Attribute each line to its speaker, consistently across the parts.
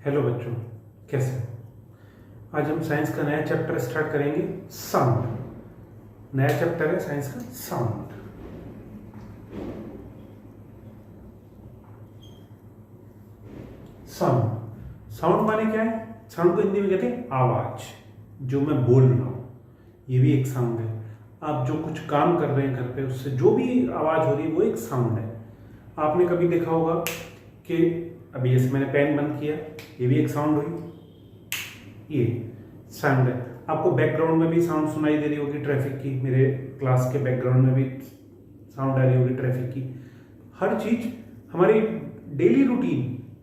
Speaker 1: Hello बच्चों, कैसे हो? आज हम साइंस का नया चैप्टर स्टार्ट करेंगे, साउंड। नया चैप्टर है साइंस का, साउंड। साउंड साउंड माने क्या है? साउंड को हिंदी में कहते हैं आवाज। जो मैं बोल रहा हूं ये भी एक साउंड है। आप जो कुछ काम कर रहे हैं घर पे, उससे जो भी आवाज हो रही है वो एक साउंड है। आपने कभी देखा होगा कि अभी जैसे मैंने पेन बंद किया, ये भी एक साउंड हुई, ये साउंड है। आपको बैकग्राउंड में भी साउंड सुनाई दे रही होगी ट्रैफिक की, मेरे क्लास के बैकग्राउंड में भी साउंड आ रही होगी ट्रैफिक की। हर चीज हमारी डेली रूटीन,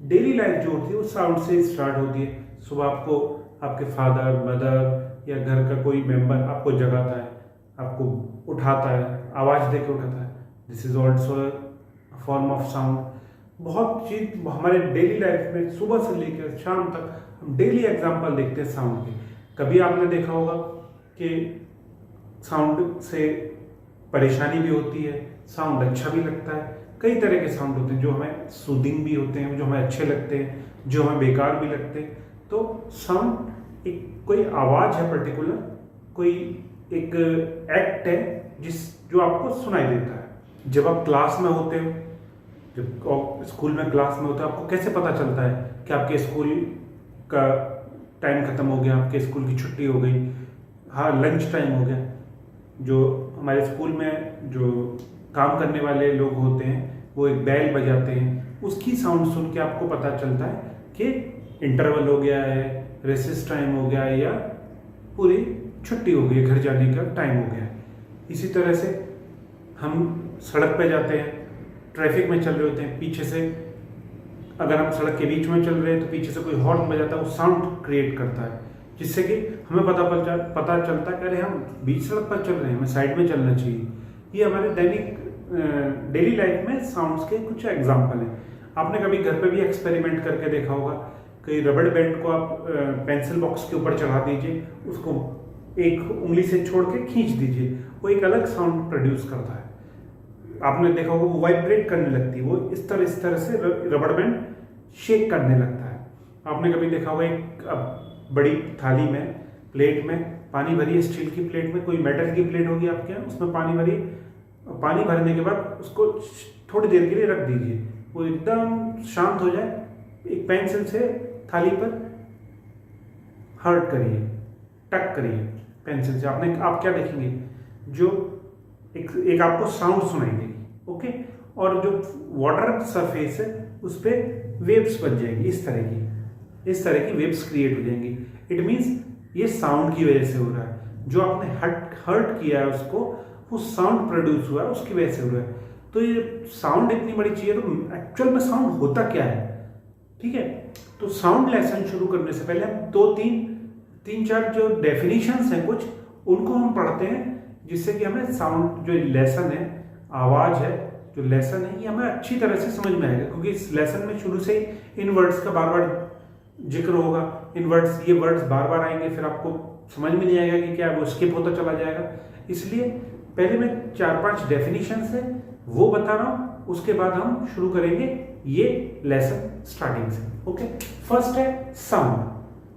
Speaker 1: डेली लाइफ जो होती है वो साउंड से स्टार्ट होती है। सुबह आपको आपके फादर मदर या घर का कोई मेंबर आपको जगाता है, आपको उठाता है, आवाज देकर उठाता है। This is also form of sound. बहुत चीज हमारे डेली लाइफ में सुबह से लेकर शाम तक हम डेली एग्जाम्पल देखते हैं साउंड के। कभी आपने देखा होगा कि साउंड से परेशानी भी होती है, साउंड अच्छा भी लगता है। कई तरह के साउंड होते हैं जो हमें सूदिंग भी होते हैं, जो हमें अच्छे लगते हैं, जो हमें बेकार भी लगते हैं। तो साउंड एक कोई आवाज है पर्टिकुलर, कोई एक एक्ट है जो आपको सुनाई देता है। जब आप क्लास में होते हो, जब आप स्कूल में क्लास में होते हो, आपको कैसे पता चलता है कि आपके स्कूल का टाइम खत्म हो गया, आपके स्कूल की छुट्टी हो गई, हाँ लंच टाइम हो गया। जो हमारे स्कूल में जो काम करने वाले लोग होते हैं वो एक बेल बजाते हैं, उसकी साउंड सुन के आपको पता चलता है कि इंटरवल हो गया है, रेसेस टाइम हो गया है, या पूरी छुट्टी हो गई है, घर जाने का टाइम हो गया है। इसी तरह से हम सड़क पे जाते हैं, ट्रैफिक में चल रहे होते हैं, पीछे से अगर हम सड़क के बीच में चल रहे हैं तो पीछे से कोई हॉर्न बजाता है, वो साउंड क्रिएट करता है, जिससे कि हमें पता चलता है कि अरे हम बीच सड़क पर चल रहे हैं, हमें साइड में चलना चाहिए। ये हमारे डेली लाइफ में साउंड्स के कुछ एग्जाम्पल हैं। आपने कभी घर पे भी एक्सपेरिमेंट करके देखा होगा कि रबड़ बैंड को आप पेंसिल बॉक्स के ऊपर चढ़ा दीजिए, उसको एक उंगली से छोड़ के खींच दीजिए, वो एक अलग साउंड प्रोड्यूस करता है। आपने देखा होगा वो वाइब्रेट करने लगती है, वो इस तरह से रबड़ बैंड शेक करने लगता है। आपने कभी देखा होगा एक बड़ी थाली में, प्लेट में पानी भरी है, स्टील की प्लेट में, कोई मेटल की प्लेट होगी आपके यहाँ, उसमें पानी भरी, पानी भरने के बाद उसको थोड़ी देर के लिए रख दीजिए, वो एकदम शांत हो जाए। एक पेंसिल से थाली पर हर्ट करिए, टक करिए पेंसिल से, आप क्या देखेंगे, जो एक आपको साउंड सुनाई देगी, ओके। और जो वाटर सरफेस है उस पर वेव्स बन जाएगी, इस तरह की वेव्स क्रिएट हो जाएंगी। इट मीन्स ये साउंड की वजह से हो रहा है। जो आपने हर्ट किया है उसको, वो साउंड प्रोड्यूस हुआ है, उसकी वजह से हो रहा है। तो ये साउंड इतनी बड़ी चीज है, तो एक्चुअल में साउंड होता क्या है, ठीक है। तो साउंड लेसन शुरू करने से पहले हम तीन चार जो डेफिनेशंस हैं कुछ, उनको हम पढ़ते हैं, जिससे कि हमें साउंड जो लेसन है, आवाज है, जो लेसन है, ये हमें अच्छी तरह से समझ में आएगा। क्योंकि इस लेसन में शुरू से ही इन वर्ड्स का बार बार जिक्र होगा, ये वर्ड्स बार बार आएंगे, फिर आपको समझ में नहीं आएगा कि क्या, वो स्किप होता चला जाएगा। इसलिए पहले मैं 4-5 डेफिनेशंस है वो बता रहा हूं, उसके बाद हम शुरू करेंगे ये लेसन स्टार्टिंग से, ओके। फर्स्ट है साउंड।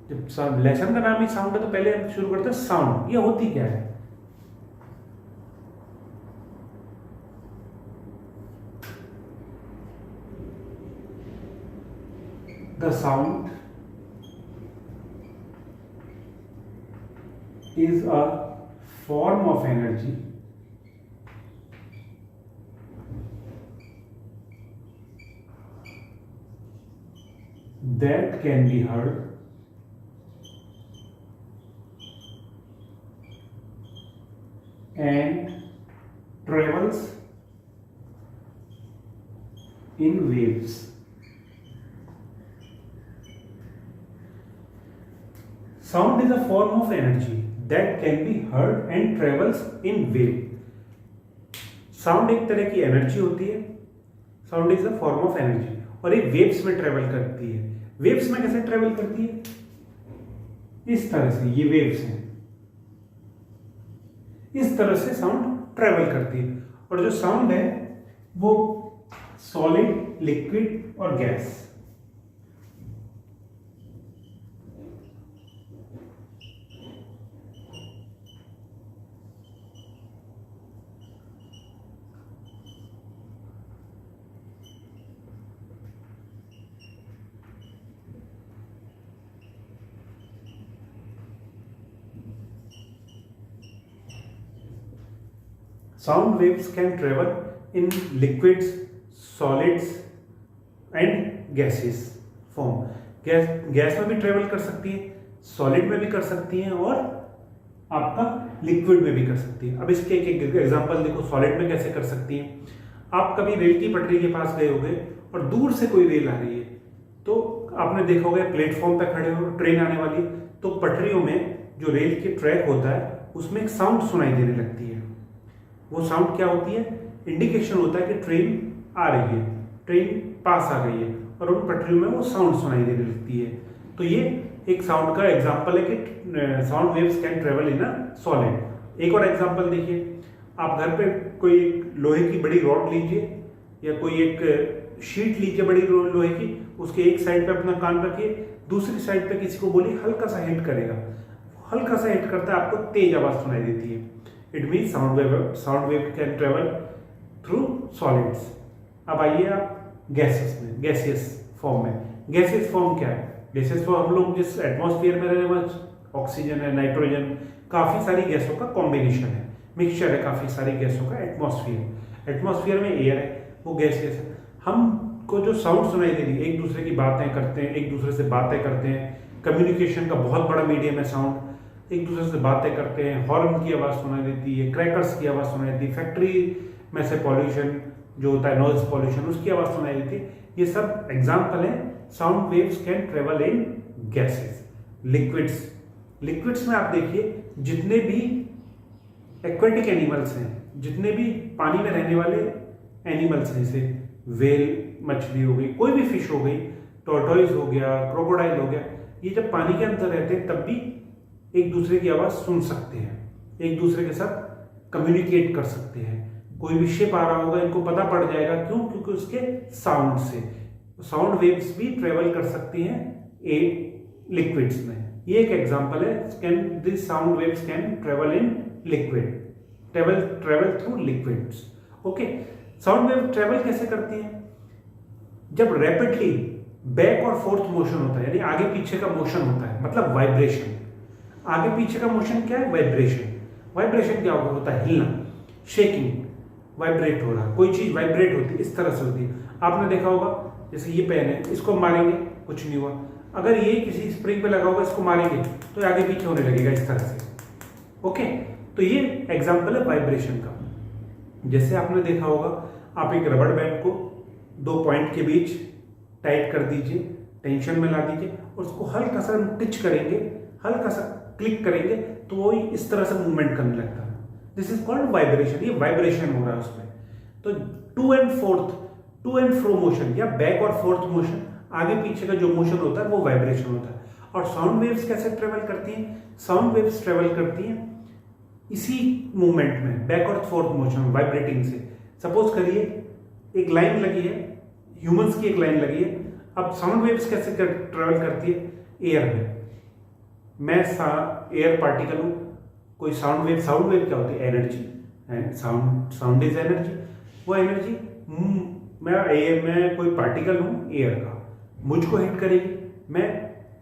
Speaker 1: जब लेसन का नाम ही साउंड है तो पहले हम शुरू करते हैं साउंड। ये होती क्या है? The sound is a form of energy that can be heard and travels in waves. Sound is a form of energy that can be heard and travels in wave. Sound एक तरह की energy होती है, sound is a form of energy, और ये waves में travel करती है। वेव्स में कैसे ट्रेवल करती है? इस तरह से, ये वेव्स हैं, इस तरह से साउंड ट्रेवल करती है। और जो साउंड है वो सॉलिड, लिक्विड और gas, sound waves can travel in liquids, solids and gases form. Gas में भी ट्रेवल कर सकती है, सॉलिड में भी कर सकती है और आपका लिक्विड में भी कर सकती है। अब इसके एक एक एग्जांपल देखो, सॉलिड में कैसे कर सकती है। आप कभी रेल की पटरी के पास गए होंगे और दूर से कोई रेल आ रही है, तो आपने देखा होगा प्लेटफॉर्म पे खड़े हो, ट्रेन आने वाली, तो पटरियों में जो रेल के ट्रैक होता है उसमें एक साउंड सुनाई देने लगती है। वो साउंड क्या होती है? इंडिकेशन होता है कि ट्रेन आ रही है, ट्रेन पास आ गई है, और उन पटरियों में वो साउंड सुनाई देने लगती है। तो ये एक साउंड का एग्जांपल है कि sound waves can travel in a solid. एक और एग्जांपल देखिए, आप घर पे कोई लोहे की बड़ी रॉड लीजिए या कोई एक शीट लीजिए बड़ी लोहे की, उसके एक साइड पे अपना कान रखिए, दूसरी साइड पे किसी को बोलिए हल्का सा हिट करेगा, हल्का सा हिट करता है, आपको तेज आवाज सुनाई देती है। It mean sound wave can travel through solids. अब आइए आप गैसेस में, गैसियस फॉर्म में। गैसियस फॉर्म क्या है? गैसेस फॉर्म हम लोग जिस एटमॉस्फेयर में रहने वाले, ऑक्सीजन है, नाइट्रोजन, काफी सारी गैसों का कॉम्बिनेशन है, मिक्सचर है काफी सारी गैसों का। एटमॉस्फेयर में एयर है, वो गैसियस है। हमको जो साउंड सुनाई दे रही है, एक दूसरे की बातें करते हैं, एक दूसरे से बातें करते हैं, कम्युनिकेशन का बहुत बड़ा मीडियम है साउंड। एक दूसरे से बातें करते हैं, हॉर्न की आवाज़ सुनाई देती है, क्रैकर्स की आवाज़ सुनाई देती है, फैक्ट्री में से पॉल्यूशन जो होता है, नॉइज पॉल्यूशन, उसकी आवाज़ सुनाई देती है। ये सब एग्जाम्पल है sound waves can travel in gases. Liquids में आप देखिए जितने भी एक्वेटिक एनिमल्स हैं, जितने भी पानी में रहने वाले एनिमल्स हैं, जैसे वेल मछली हो गई, कोई भी फिश हो गई, टॉर्टोइज हो गया, क्रोकोडाइल हो गया, ये जब पानी के अंदर रहते हैं तब भी एक दूसरे की आवाज सुन सकते हैं, एक दूसरे के साथ कम्युनिकेट कर सकते हैं। कोई भी शिप आ रहा होगा, इनको पता पड़ जाएगा, क्यों? क्योंकि उसके साउंड से। साउंड वेव्स भी ट्रेवल कर सकती हैं लिक्विड्स में। ये एक एग्जांपल है, can this sound waves can travel in liquid, travel through liquids. Okay, sound wave travel कैसे करती है? जब रैपिडली बैक और फोर्थ मोशन होता है, यानी आगे पीछे का मोशन होता है, मतलब वाइब्रेशन। आगे पीछे का मोशन क्या है? वाइब्रेशन क्या होता है? हिलना, शेकिंग, वाइब्रेट हो रहा, कोई चीज वाइब्रेट होती है, इस तरह से होती है। आपने देखा होगा, जैसे ये पेन है, इसको मारेंगे कुछ नहीं हुआ, अगर ये किसी स्प्रिंग पे लगा होगा, इसको मारेंगे तो आगे पीछे होने लगेगा इस तरह से। ओके, तो ये एग्जांपल है वाइब्रेशन का। जैसे आपने देखा होगा, आप एक रबड़ बैंड को दो पॉइंट के बीच टाइट कर दीजिए, टेंशन में ला दीजिए, और उसको हल्का सा टिच करेंगे, हल्का सा क्लिक करेंगे, तो वो इस तरह से मूवमेंट करने लगता है। This is called vibration. ये वाइब्रेशन हो रहा है उसमें। तो टू एंड फ्रो मोशन या बैक और फोर्थ मोशन, आगे पीछे का जो मोशन होता है वो वाइब्रेशन होता है। और साउंड वेव्स कैसे ट्रेवल करती हैं? साउंड वेव्स ट्रेवल करती हैं इसी मूवमेंट में, बैक और फोर्थ मोशन, वाइब्रेटिंग से। सपोज करिए एक लाइन लगी है, ह्यूमंस की एक लाइन लगी है। अब साउंड वेव्स कैसे ट्रेवल करती है? एयर में। मैं एयर पार्टिकल हूं, कोई साउंड वेव क्या होती है? Energy, and sound is energy. वो एनर्जी मैं कोई पार्टिकल हूं एयर का, मुझको हिट करेगी, मैं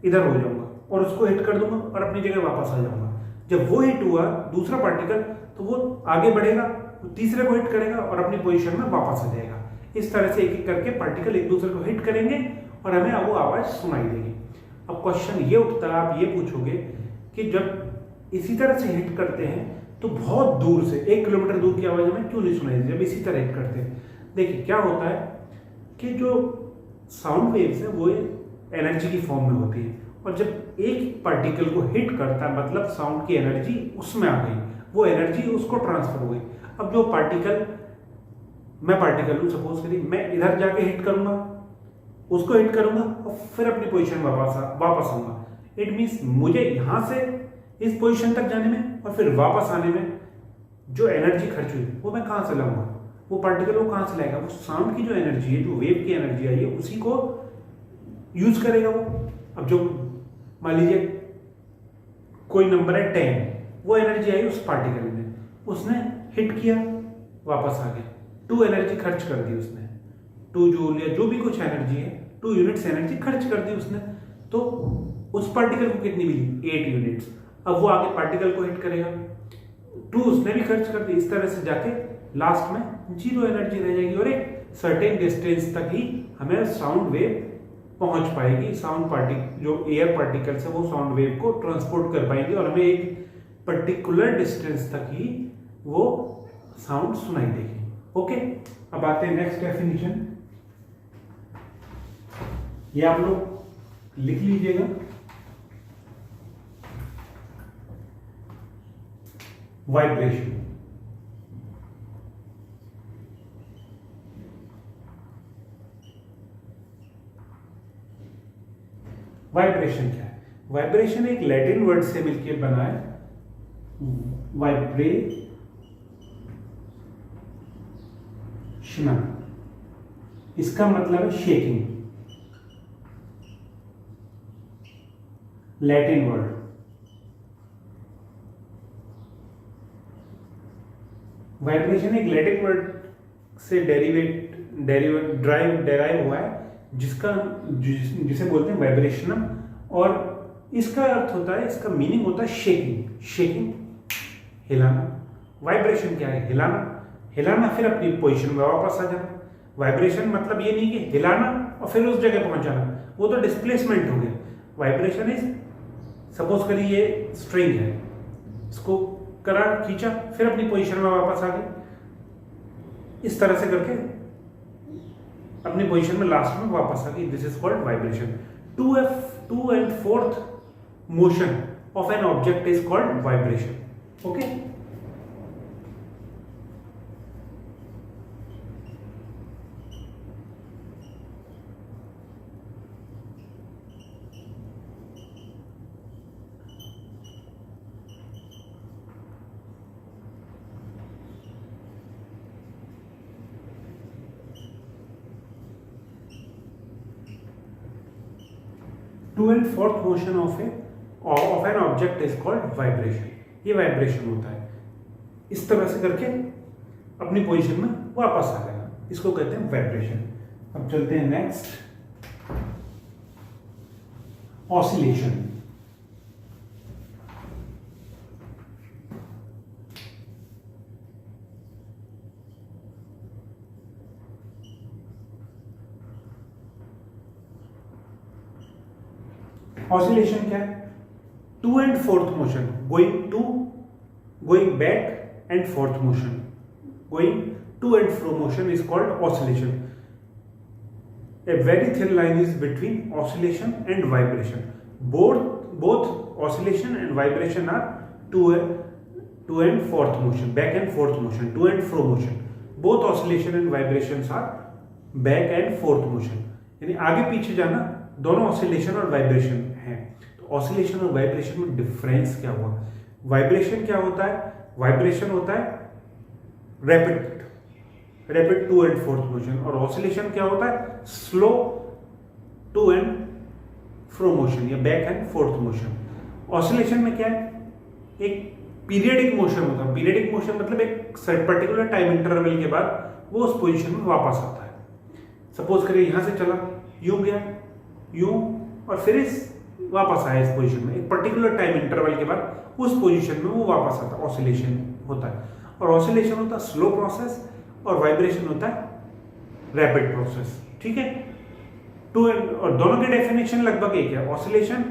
Speaker 1: इधर हो जाऊंगा और उसको हिट कर दूंगा और अपनी जगह वापस आ जाऊंगा। जब वो हिट हुआ दूसरा पार्टिकल, तो वो आगे बढ़ेगा, तो तीसरे को हिट करेगा और अपनी पोजीशन में वापस आ जाएगा। इस तरह से एक एक करके पार्टिकल एक दूसरे को हिट करेंगे और हमें वो आवाज सुनाई देगी। अब क्वेश्चन ये उठता है, आप ये पूछोगे कि जब इसी तरह से हिट करते हैं तो बहुत दूर से 1 किलोमीटर दूर की आवाज हमें क्यों नहीं सुनाई देती जब इसी तरह हिट करते हैं? देखिए क्या होता है कि जो साउंड वेव्स है वो एनर्जी की फॉर्म में होती है, और जब एक पार्टिकल को हिट करता है मतलब साउंड की एनर्जी उसमें आ गई, वो एनर्जी उसको ट्रांसफर हो गई। अब जो मैं पार्टिकल हूं, सपोज करिए, मैं इधर जाके हिट करूंगा, उसको हिट करूंगा और फिर अपनी पोजीशन वापस आऊंगा। इट मीन्स मुझे यहां से इस पोजीशन तक जाने में और फिर वापस आने में जो एनर्जी खर्च हुई वो मैं कहां से लाऊंगा? वो पार्टिकल वो कहां से लाएगा? वो साउंड की जो एनर्जी है, जो वेव की एनर्जी आई है, उसी को यूज करेगा वो। अब जो मान लीजिए कोई नंबर है 10, वो एनर्जी आई उस पार्टिकल में, उसने हिट किया, वापस आ गया, 2 एनर्जी खर्च कर दी उसने, 2 जूल या जो भी कुछ एनर्जी है, 2 यूनिट्स एनर्जी खर्च कर दी उसने। तो उस पार्टिकल को कितनी मिली? 8 यूनिट्स। अब वो आगे पार्टिकल को हिट करेगा, 2 उसने भी खर्च कर दी। इस तरह से जाके लास्ट में जीरो एनर्जी रह जाएगी और एक सर्टेन डिस्टेंस तक ही हमें साउंड वेव पहुंच पाएगी। साउंड पार्टिकल जो एयर पार्टिकल्स है वो साउंड वेव को ट्रांसपोर्ट कर पाएंगे और हमें एक पर्टिकुलर डिस्टेंस तक ही वो साउंड सुनाई देगी। ओके, अब आते हैं नेक्स्ट डेफिनेशन। ये आप लोग लिख लीजिएगा। वाइब्रेशन, वाइब्रेशन क्या है? वाइब्रेशन एक लैटिन वर्ड से मिलकर बना है, वाइब्रेशनल। इसका मतलब है शेकिंग, लैटिन वर्ड। वाइब्रेशन एक लैटिन वर्ड से डेराइव हुआ है, जिसे बोलते हैं वाइब्रेशनम, और इसका अर्थ होता है, इसका मीनिंग होता है शेकिंग। शेकिंग, हिलाना। वाइब्रेशन क्या है? हिलाना। हिलाना फिर अपनी पोजीशन में वापस आ जाना। वाइब्रेशन मतलब ये नहीं कि हिलाना और फिर उस जगह पहुंच जाना, वो तो डिस्प्लेसमेंट हो गया। वाइब्रेशन इज, सपोज करिए ये स्ट्रिंग है, इसको करा, खींचा, फिर अपनी पोजीशन में वापस आ गई, इस तरह से करके अपनी पोजीशन में लास्ट में वापस आ गई। This is called vibration. To and forth motion of an object is called vibration. Okay, to and forth motion of an object is called vibration. ये वाइब्रेशन होता है। इस तरह से करके अपनी पोजीशन में वापस आ गया, इसको कहते हैं वाइब्रेशन। अब चलते हैं नेक्स्ट, ऑसिलेशन। ऑसिलेशन क्या है? To and forth motion, going back and forth motion, going to and fro motion is called oscillation. A very thin line is between oscillation and vibration. Both oscillation and vibration are to and forth motion, back and forth motion, to and fro motion. Both oscillation and vibration are back and forth motion, यानी आगे पीछे जाना, दोनों oscillation और vibration है। तो oscillation और vibration में डिफरेंस क्या हुआ? वाइब्रेशन क्या होता है? वाइब्रेशन होता है rapid to and forth motion, और ऑसिलेशन क्या होता है? Slow to and fro motion या back and forth motion. Oscillation में क्या है? एक पीरियडिक मोशन होता है। पीरियडिक मोशन मतलब एक पर्टिकुलर टाइम इंटरवल के बाद वो उस पोजीशन में वापस आता है। सपोज करिए यहां से चला, यूं गया, यूं, और फिर वापस आया इस पोजीशन में, एक पर्टिकुलर टाइम इंटरवल के बाद उस पोजीशन में वो वापस आता है, ऑसिलेशन होता है। और ऑसिलेशन होता है स्लो प्रोसेस और वाइब्रेशन होता है रैपिड प्रोसेस। ठीक है, टू एंड, और दोनों की डेफिनेशन लगभग एक है। Oscillation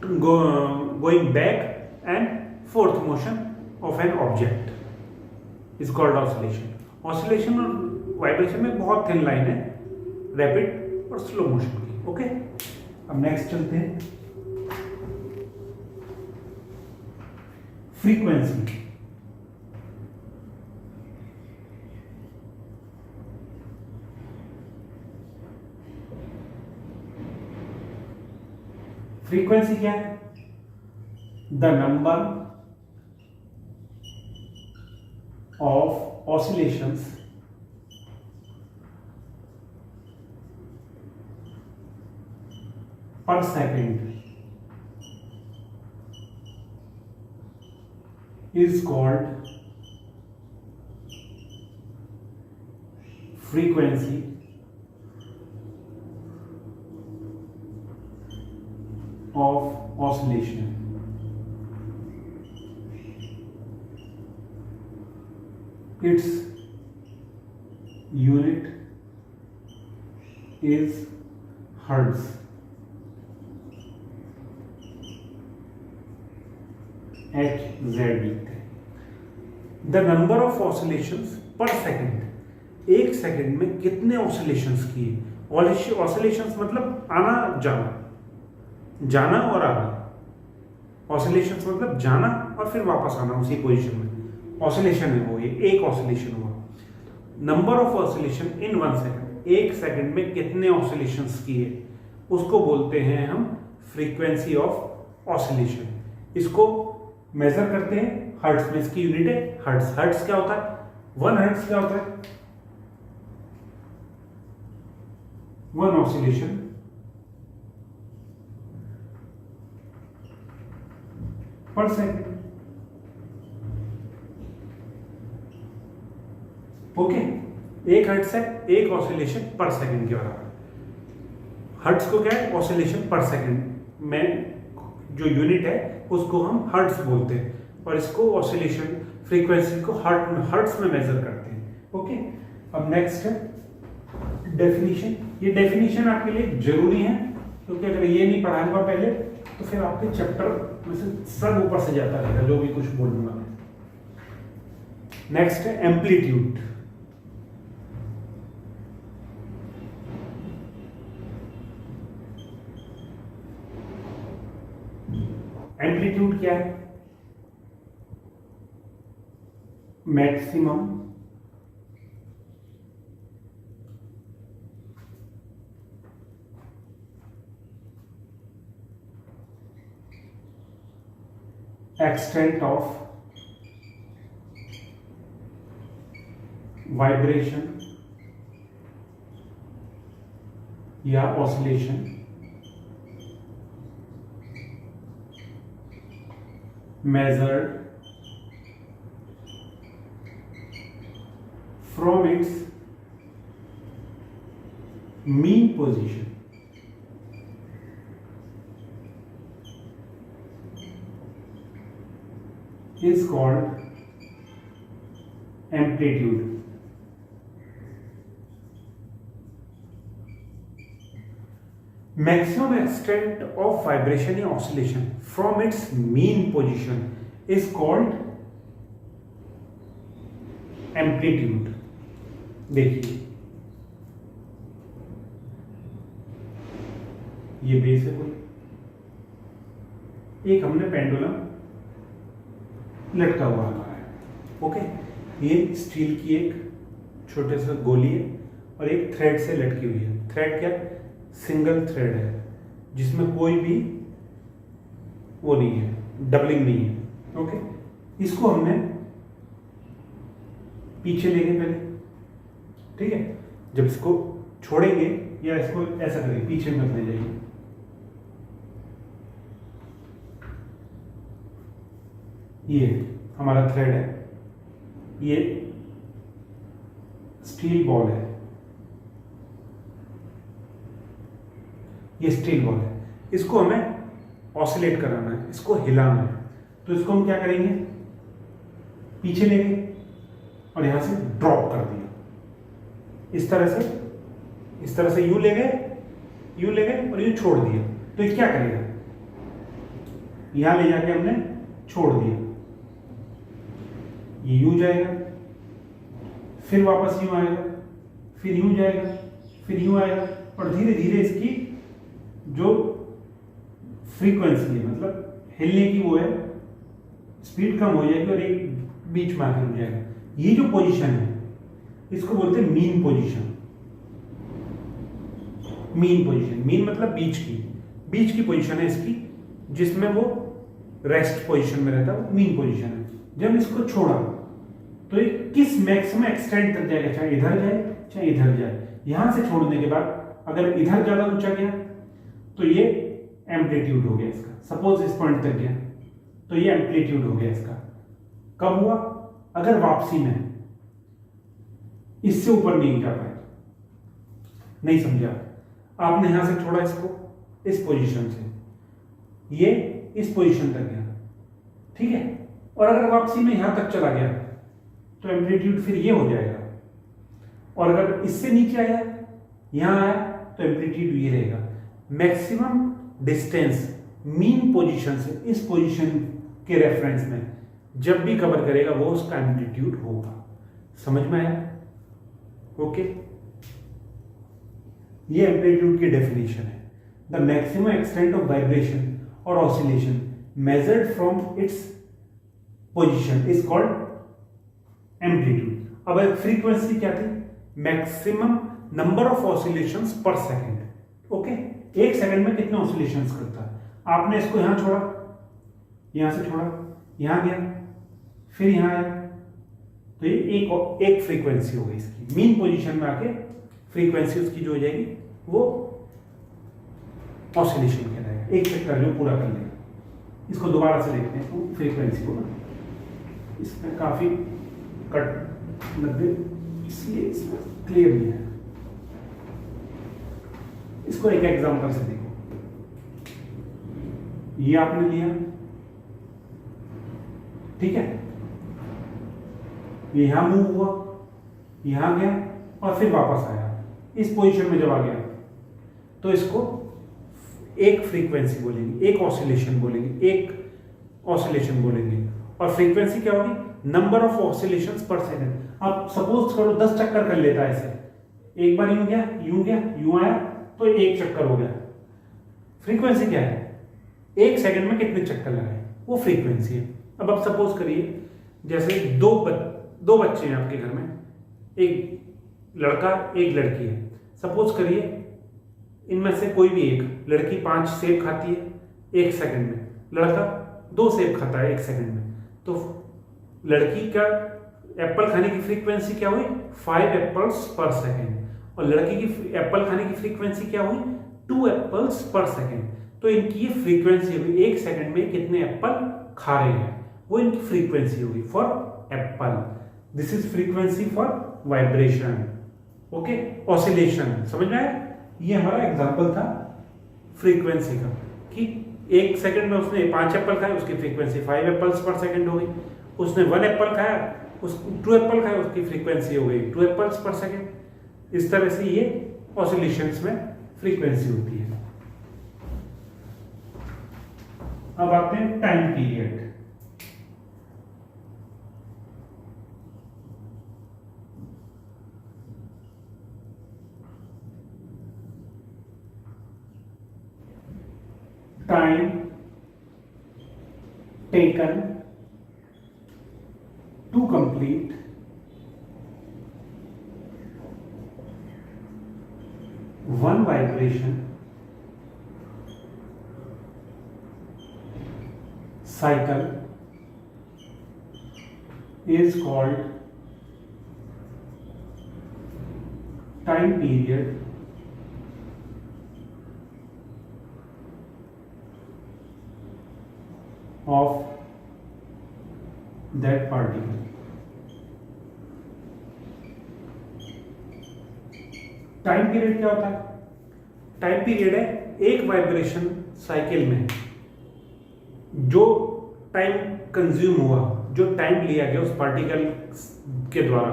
Speaker 1: going back and forth motion of an object is called oscillation. Oscillation और वाइब्रेशन में बहुत थिन लाइन है, रैपिड और स्लो मोशन की। ओके, अब नेक्स्ट चलते हैं, फ्रीक्वेंसी। फ्रीक्वेंसी क्या है? The number of oscillations per second is called frequency of oscillation its unit is hertz. HZ लिखते हैं। द नंबर ऑफ ऑसिलेशंस पर सेकेंड, एक सेकेंड में कितने ऑसिलेशंस किए। ऑसिलेशंस मतलब आना जाना, जाना और आना। ऑसिलेशंस मतलब जाना और फिर वापस आना उसी पोजीशन में, ऑसिलेशन है वो, ये एक ऑसिलेशन हुआ। Number of oscillation in 1 second, एक सेकेंड में कितने ऑसिलेशंस किए, उसको बोलते हैं हम फ्रीक्वेंसी ऑफ ऑसिलेशन। इसको मेजर करते हैं हर्ट्ज में, इसकी यूनिट है हर्ट्ज। हर्ट्ज क्या होता है, 1 हर्ट्ज क्या होता है, 1 ऑसिलेशन पर सेकेंड। ओके, 1 हर्ट्ज है 1 ऑसिलेशन पर सेकेंड के बराबर। हर्ट्ज को क्या है, ऑसिलेशन पर सेकेंड में जो यूनिट है उसको हम हर्ट्ज बोलते हैं, और इसको ऑसिलेशन फ्रीक्वेंसी को हर्ट्ज में मेजर करते हैं। ओके, अब नेक्स्ट है डेफिनेशन। ये डेफिनेशन आपके लिए जरूरी है, क्योंकि अगर ये नहीं पढ़ा हुआ पहले तो फिर आपके चैप्टर में से सब ऊपर से जाता रहेगा जो भी कुछ बोलूंगा मैं। नेक्स्ट है एम्पलीट्यूड। एम्पलीट्यूड क्या है, मैक्सिमम extent of vibration या oscillation measured from its mean position is called amplitude. Maximum extent of vibration या oscillation from its mean position is called amplitude. देखिए ये बेस है कोई, एक हमने पेंडुलम लटका हुआ है। ओके, ये स्टील की एक छोटे सा गोली है और एक थ्रेड से लटकी हुई है। थ्रेड क्या, सिंगल थ्रेड है जिसमें कोई भी वो नहीं है, डबलिंग नहीं है। ओके, इसको हमने पीछे लेंगे पहले, ठीक है। जब इसको छोड़ेंगे या इसको ऐसा करेंगे, पीछे मत ले जाइए, ये हमारा थ्रेड है, ये स्टील बॉल है, ये स्टील बॉल है। इसको हमें ऑसिलेट कराना है, इसको हिलाना है। तो इसको हम क्या करेंगे, पीछे लेंगे और यहां से ड्रॉप कर दिया, इस तरह से यूं ले गए और यूं छोड़ दिया। तो ये क्या करेगा, यहां ले जाके हमने छोड़ दिया, ये यूं जाएगा, फिर वापस यूं आएगा, फिर यूं जाएगा, फिर यूं आएगा, और धीरे धीरे इसकी जो फ्रीक्वेंसी है, मतलब हिलने की वो है, स्पीड कम हो जाएगी और एक बीच में आकर रुक जाएगा। ये जो पोजीशन है इसको बोलते हैं mean position. Mean position, mean मतलब बीच की पोजीशन है इसकी, जिसमें वो रेस्ट पोजीशन में रहता है, वो मीन पोजीशन है। जब इसको छोड़ा तो ये किस मैक्सिमम एक्सटेंड तक जाएगा, चाहे इधर जाए चाहे इधर जाए। यहां से छोड़ने के बाद अगर इधर ज्यादा ऊंचा गया तो ये एम्पलीट्यूड हो गया इसका। सपोज इस पॉइंट तक गया तो ये एम्पलीट्यूड हो गया इसका। कब हुआ, अगर वापसी में इससे ऊपर नहीं जा पाए। नहीं समझा, आपने यहां से छोड़ा इसको इस पोजीशन से, ये इस पोजीशन तक गया, ठीक है। और अगर वापसी में यहां तक चला गया तो एम्पलीट्यूड फिर ये हो जाएगा, और अगर इससे नीचे आया, यहां आया, तो एम्पलीट्यूड ये रहेगा। मैक्सिमम डिस्टेंस मीन पोजीशन से इस पोजीशन के रेफरेंस में जब भी कवर करेगा वो उसका एम्पलीट्यूड होगा। समझ में आया? ओके, ये एम्पलीट्यूड की डेफिनेशन है। The maximum extent of vibration और oscillation measured from its position is called amplitude. अब फ्रीक्वेंसी क्या थी? Maximum number of oscillations per second. Okay, एक सेकंड में कितने ऑसिलेशंस करता है? आपने इसको यहां छोड़ा, यहां से छोड़ा, यहां गया, फिर यहां आया, तो ये एक फ्रीक्वेंसी हो गई इसकी। मीन पोजीशन में आके फ्रीक्वेंसी उसकी जो हो जाएगी वो ऑसिलेशन कहलाएगा। एक चक्कर जो पूरा कर लेगा। इसको दोबारा से देखते हैं फ्रीक्वेंसी को ना, इसमें काफी कट लग गए इसलिए इसमें क्लियर नहीं है। इसको एक एग्जांपल से देखो। ये आपने लिया, ठीक है, ये यहां मूव हुआ, यहां गया और फिर वापस आया। इस पोजीशन में जब आ गया तो इसको एक फ्रीक्वेंसी बोलेंगे, एक ऑसिलेशन बोलेंगे, एक ऑसिलेशन बोलेंगे। और फ्रीक्वेंसी क्या होगी? Number of oscillations per second. अब सपोज करो 10 चक्कर कर लेता है ऐसे, एक बार यूं गया, यूं गया, यूं आया, तो एक चक्कर हो गया। फ्रीक्वेंसी क्या है? एक सेकंड में कितने चक्कर लगाए, वो फ्रीक्वेंसी है। अब आप सपोज करिए जैसे दो बच्चे हैं आपके घर में, एक लड़का एक लड़की है। सपोज करिए इनमें से कोई भी एक, लड़की 5 सेब खाती है 1 सेकंड में, लड़का 2 सेब खाता है 1 सेकंड में, तो लड़की का एप्पल खाने की फ्रीक्वेंसी क्या हुई? 5 एप्पल्स पर सेकंड, और लड़की की एप्पल खाने की फ्रीक्वेंसी क्या हुई? 2 एप्पल्स पर सेकंड। तो इनकी ये फ्रीक्वेंसी होगी, 1 सेकंड में कितने एप्पल खा रहे हैं, वो इनकी फ्रीक्वेंसी होगी for Apple. This is frequency for vibration. Okay, oscillation. समझ में आया? ये हमारा एग्जांपल था फ्रीक्वेंसी का, कि 1 सेकंड में उसने 5 एप्पल खाए, उसकी फ्रीक्वेंसी 5 एप्पल्स पर सेकंड हो गई। उसने 1 एप्पल खाया, 2 एप्पल खाए, उसकी फ्रीक्वेंसी हो गई 2 एप्पल्स पर सेकंड। इस तरह से ये ऑसिलेशंस में फ्रीक्वेंसी होती है। अब आते हैं time period. Time taken to complete one vibration cycle is called time period of that particle. Time period क्या होता है? टाइम पीरियड है एक वाइब्रेशन साइकिल में जो टाइम कंज्यूम हुआ, जो टाइम लिया गया उस पार्टिकल के द्वारा,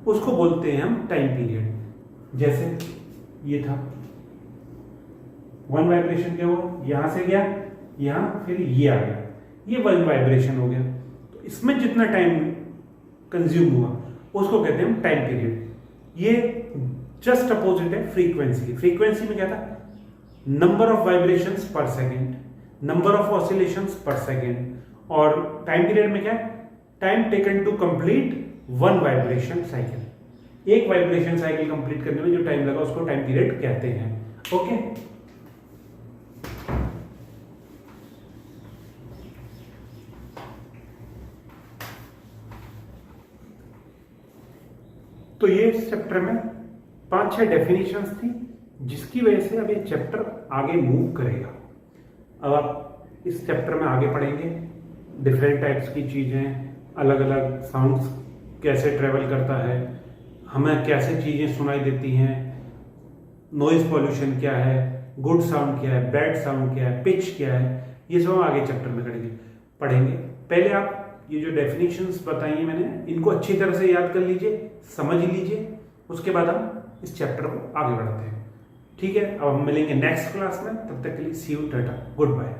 Speaker 1: उसको बोलते हैं हम टाइम पीरियड। जैसे ये था 1 वाइब्रेशन क्या हुआ, यहां से गया, यहां, फिर ये आ गया, ये 1 वाइब्रेशन हो गया। तो इसमें जितना टाइम कंज्यूम हुआ उसको कहते हैं हम टाइम पीरियड। ये जस्ट अपोजिट है फ्रीक्वेंसी। फ्रीक्वेंसी में क्या था? Number of vibrations per second, number of oscillations per second. और टाइम पीरियड में क्या है? Time taken to complete 1 vibration cycle. एक वाइब्रेशन साइकिल कंप्लीट करने में जो टाइम लगा उसको टाइम पीरियड कहते हैं। ओके, तो ये इस चैप्टर में 5-6 डेफिनेशंस थी, जिसकी वजह से अब ये चैप्टर आगे मूव करेगा। अब आप इस चैप्टर में आगे पढ़ेंगे डिफरेंट टाइप्स की चीज़ें, अलग अलग साउंड्स कैसे ट्रेवल करता है, हमें कैसे चीज़ें सुनाई देती हैं, नॉइज पॉल्यूशन क्या है, गुड साउंड क्या है, बैड साउंड क्या है, पिच क्या है, ये सब हम आगे चैप्टर में पढ़ेंगे। पहले आप ये जो डेफिनेशंस बताई हैं मैंने, इनको अच्छी तरह से याद कर लीजिए, समझ लीजिए, उसके बाद हम इस चैप्टर को आगे बढ़ाते हैं। ठीक है, अब हम मिलेंगे नेक्स्ट क्लास में, तब तक के लिए सी यू, टाटा, गुड बाय।